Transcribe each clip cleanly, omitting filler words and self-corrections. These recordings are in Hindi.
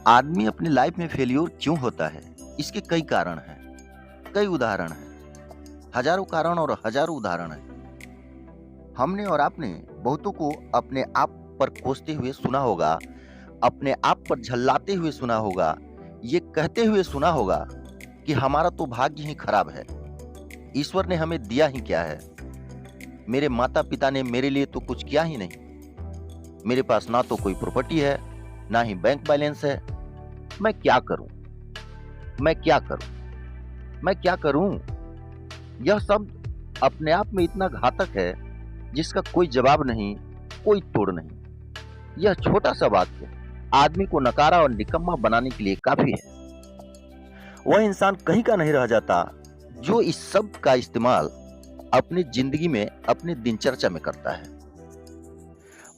आदमी अपनी लाइफ में फेल्योर क्यों होता है? इसके कई कारण हैं, कई उदाहरण हैं, हजारों कारण और हजारों उदाहरण हैं। हमने और आपने बहुतों को अपने आप पर कोसते हुए सुना होगा, अपने आप पर झल्लाते हुए सुना होगा, ये कहते हुए सुना होगा कि हमारा तो भाग्य ही खराब है, ईश्वर ने हमें दिया ही क्या है, मेरे माता पिता ने मेरे लिए तो कुछ किया ही नहीं, मेरे पास ना तो कोई प्रॉपर्टी है, ना ही बैंक बैलेंस है, मैं क्या करूं? मैं क्या करूं? मैं क्या करूं? यह शब्द अपने आप में इतना घातक है जिसका कोई जवाब नहीं, कोई तोड़ नहीं। यह छोटा सा वाक्य आदमी को नकारा और निकम्मा बनाने के लिए काफी है। वह इंसान कहीं का नहीं रह जाता जो इस शब्द का इस्तेमाल अपनी जिंदगी में, अपने दिनचर्या में करता है।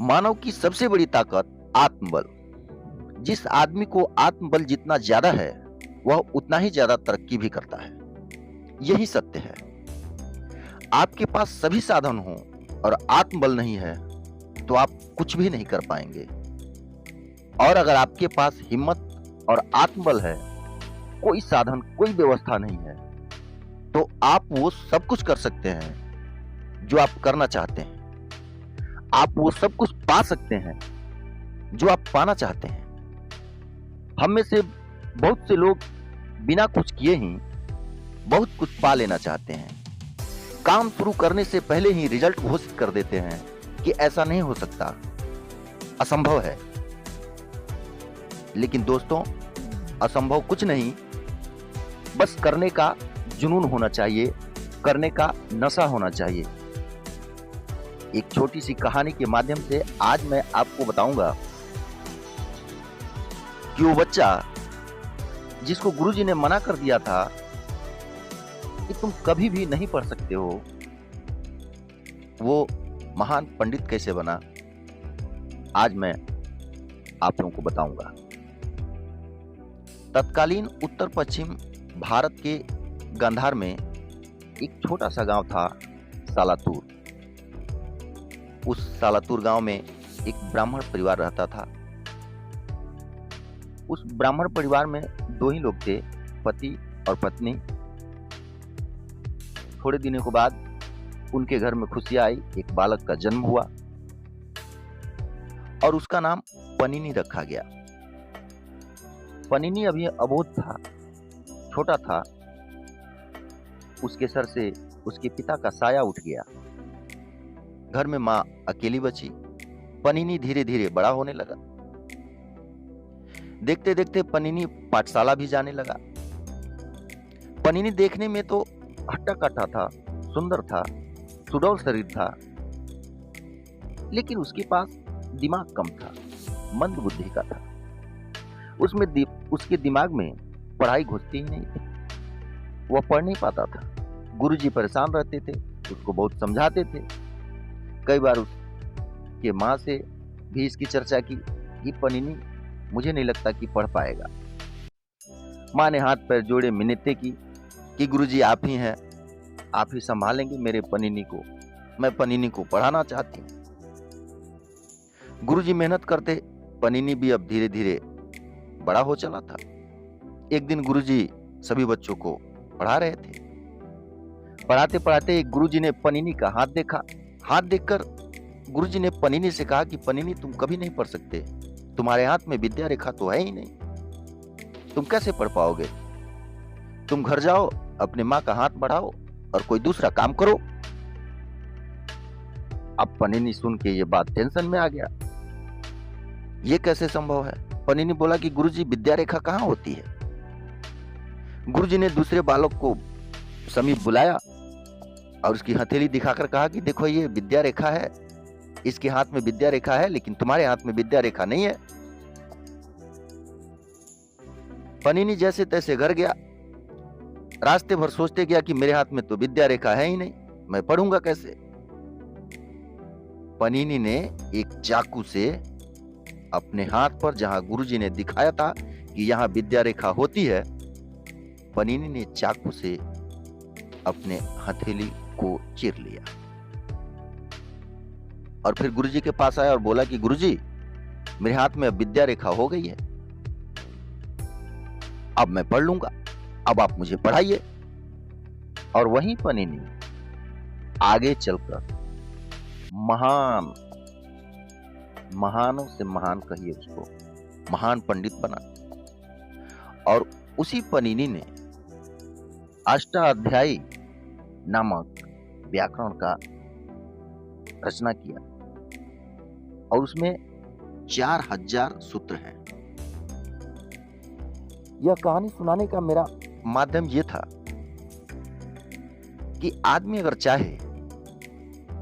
मानव की सबसे बड़ी ताकत आत्मबल। जिस आदमी को आत्मबल जितना ज्यादा है, वह उतना ही ज्यादा तरक्की भी करता है। यही सत्य है। आपके पास सभी साधन हो और आत्मबल नहीं है तो आप कुछ भी नहीं कर पाएंगे। और अगर आपके पास हिम्मत और आत्मबल है, कोई साधन, कोई व्यवस्था नहीं है, तो आप वो सब कुछ कर सकते हैं जो आप करना चाहते हैं। आप वो सब कुछ पा सकते हैं जो आप पाना चाहते हैं। हम में से बहुत से लोग बिना कुछ किए ही बहुत कुछ पा लेना चाहते हैं। काम शुरू करने से पहले ही रिजल्ट घोषित कर देते हैं कि ऐसा नहीं हो सकता, असंभव है। लेकिन दोस्तों, असंभव कुछ नहीं, बस करने का जुनून होना चाहिए, करने का नशा होना चाहिए। एक छोटी सी कहानी के माध्यम से आज मैं आपको बताऊंगा कि वो बच्चा जिसको गुरुजी ने मना कर दिया था कि तुम कभी भी नहीं पढ़ सकते हो, वो महान पंडित कैसे बना, आज मैं आप लोगों को बताऊंगा। तत्कालीन उत्तर पश्चिम भारत के गांधार में एक छोटा सा गांव था, सालातूर। उस सालातूर गांव में एक ब्राह्मण परिवार रहता था। उस ब्राह्मण परिवार में दो ही लोग थे, पति और पत्नी। थोड़े दिनों के बाद उनके घर में खुशियां आई, एक बालक का जन्म हुआ और उसका नाम पनीनी रखा गया। पनीनी अभी अबोध था, छोटा था। उसके सर से उसके पिता का साया उठ गया। घर में मां अकेली बची। पनीनी धीरे धीरे बड़ा होने लगा। देखते देखते पनीनी पाठशाला भी जाने लगा। पनीनी देखने में तो हट्टा कट्टा था, सुंदर था, सुडौल शरीर था, लेकिन उसके पास दिमाग कम था, मंद बुद्धि का था। उसके दिमाग में पढ़ाई घुसती ही नहीं थी। वह पढ़ नहीं पाता था। गुरुजी परेशान रहते थे, उसको बहुत समझाते थे। कई बार उसके माँ से भी इसकी चर्चा की कि पनीनी, मुझे नहीं लगता कि पढ़ पाएगा। माँ ने हाथ पैर जोड़े, मिन्नतें की कि गुरुजी आप ही हैं, आप ही संभालेंगे मेरे पनीनी को, मैं पनीनी को पढ़ाना चाहती हूँ। गुरुजी मेहनत करते, पनीनी भी अब धीरे धीरे बड़ा हो चला था। एक दिन गुरुजी सभी बच्चों को पढ़ा रहे थे। पढ़ाते पढ़ाते एक गुरुजी ने पनीनी का हाथ देखा। हाथ देखकर गुरुजी ने पनीनी से कहा कि पनीनी, तुम कभी नहीं पढ़ सकते, तुम्हारे हाथ में विद्या रेखा तो है ही नहीं, तुम कैसे पढ़ पाओगे? तुम घर जाओ, अपने माँ का हाथ बढ़ाओ और कोई दूसरा काम करो। अब पनीनी सुन के ये बात टेंशन में आ गया। ये कैसे संभव है? पनीनी बोला कि गुरुजी, विद्या रेखा कहाँ होती है? गुरुजी ने दूसरे बालक को समीप बुलाया और उसकी हथेली दिखाकर कहा कि देखो, ये विद्या रेखा है, इसके हाथ में विद्या रेखा है, लेकिन तुम्हारे हाथ में विद्या रेखा नहीं है। पनीनी जैसे तैसे घर गया। रास्ते भर सोचते गया कि मेरे हाथ में तो विद्या रेखा है ही नहीं, मैं पढ़ूंगा कैसे? पनीनी ने एक चाकू से अपने हाथ पर, जहां गुरुजी ने दिखाया था कि यहां विद्या रेखा होती है, पनीनी ने चाकू से अपने हथेली को चीर लिया और फिर गुरुजी के पास आया और बोला कि गुरुजी, मेरे हाथ में अब विद्या रेखा हो गई है। अब मैं पढ़ लूंगा, अब आप मुझे पढ़ाइए। और वहीं पनीनी आगे चलकर महान, महानों से महान कहिए उसको, महान पंडित बना। और उसी पनीनी ने अष्टाध्यायी नामक व्याकरण का रचना किया और उसमें 4000 सूत्र हैं। यह कहानी सुनाने का मेरा माध्यम यह था कि आदमी अगर चाहे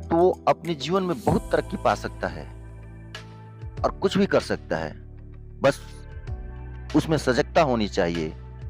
तो वो अपने जीवन में बहुत तरक्की पा सकता है और कुछ भी कर सकता है, बस उसमें सजगता होनी चाहिए